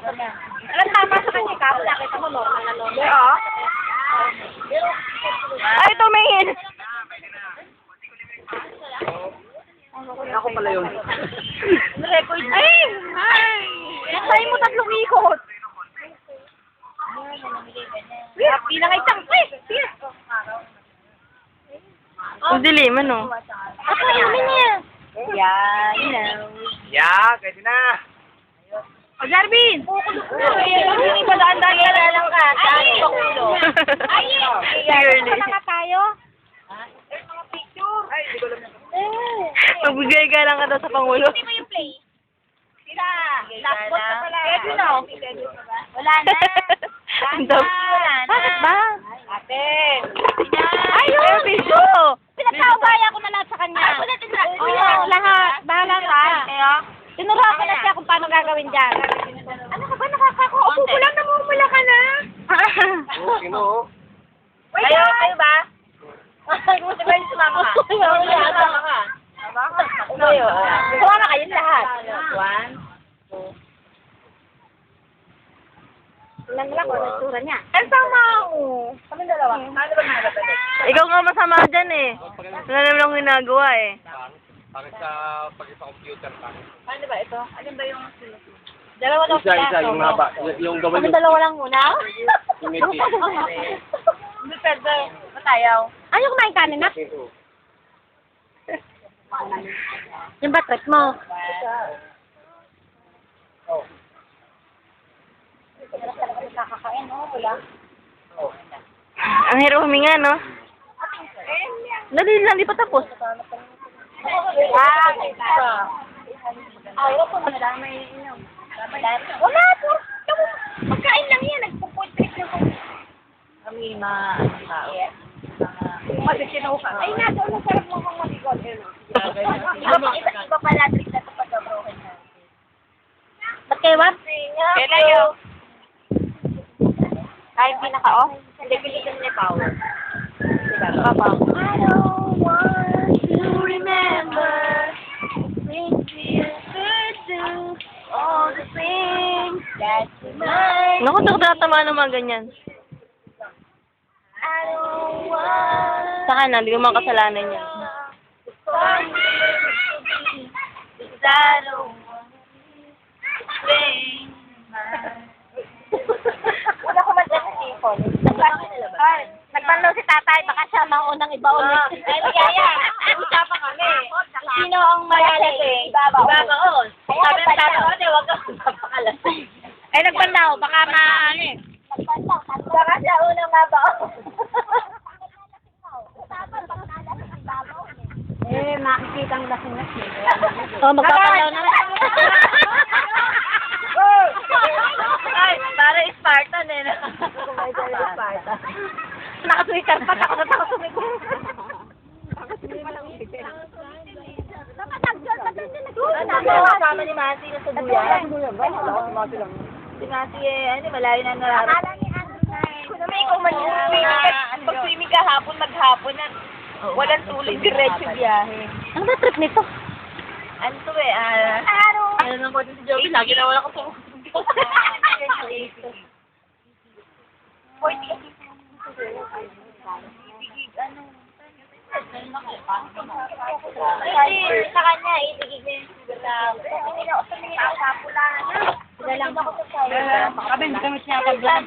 Alam tama sa kanya ka, nakita mo normal na normal. Oo. Ay, tumingin! Ako pala yun. Record. Ay! Ay! Nasay mo 3 ikot. Happy na ngay tang. Ay! Ang dilim, ano? Ako naman niya. Yan, Yeah, pwede na. O, Jarvin! Hindi ba daan-daan ka na lang ka? Ay! Ay! Girly. Ano nga tayo? Ay, hindi ko alam yan. Magbigay ka lang ka daw sa Pangulo. Hindi mo yung play? Sila! Last bot na pala. Pwede na. Wala na. Ang dami. Bakit ba? Ate! Ayun! Piso! Pinagkaubaya ko na lahat sa kanya. Oo, lahat. Bahala ka. Tinuruan ko na siya kung paano gagawin dyan. Ano ka ba? Nakakaupo ko lang, namumula ka na. Sino? Kayo ba? Gusto ba yung sumama ka? Sumama ka. Sumama kayong lahat. 1, 2. Ilan lang kung nagsura niya. Ang sama ko. Kami dalawa. Ano ba nagkakatabi? Ikaw nga masama dyan eh. Wala naman akong ginagawa eh. Bakit sa pag-computer pa? Ano ba ito? Alin ba yung... Dalawa daw Isa, yung haba. Yung gawin Kami yung... dalawa lang muna? Yung ngiti. Hindi pwede. Matayaw. Ayaw kumain kanin na? Yung ba trip mo? Oh. Nakakain, no? Wala. Ang hirap huminga, no? Dali lang, di pa tapos. Ayaw ko na lang may inom. Wala po. Pagkain lang yan. Nagpo-food trip na po. Kami tao. Kasi sinuka. Ay, nasa ulo sarap mo kung malikot. Iba pala trip na ito pag-broken na. Ba't kayo, Wab? Kailan yun? Kahit pinaka-off? Hindi, pilitin niya power. Papa. I don't want to remember things we used to do, all the things that tonight. Naku, tatamaan ng mga ganyan. I don't want Saka na, hindi ko mga kasalanan yan. because I don't want to stay Una ko man dyan sa sipon. Nagbanlaw si tatay, baka siya maunang ibaon. Ay, ligaya. Usapan kami. Sino ang malalaki? Ibabaon. Sabi ng tatay, huwag kang magpapakalas. Ay, nagbanlaw, baka Nagbanlaw, baka siya unang mabaon. Makikita ang lasing-lasing. Oh, magpapalaw na. Ay, para Spartan eh. Nakasweater pa, takot na takot sumigaw. Kasama ni Masi na sa duyan. Si Masi eh, malayo na nararamdaman. Kung naman ikaw man pag swimming ka hapon, maghapon na. Walang tulog, diretso biyahe. Ano ba trip nito? Ano to eh, ano nang po si Joey, lagi na wala ko po. Ay, sa kanya, itigig na yung sugar na. Tumingin ako sa pula na. Sila lang ako sa sayo. Kami, hindi kami siya pag-vlog.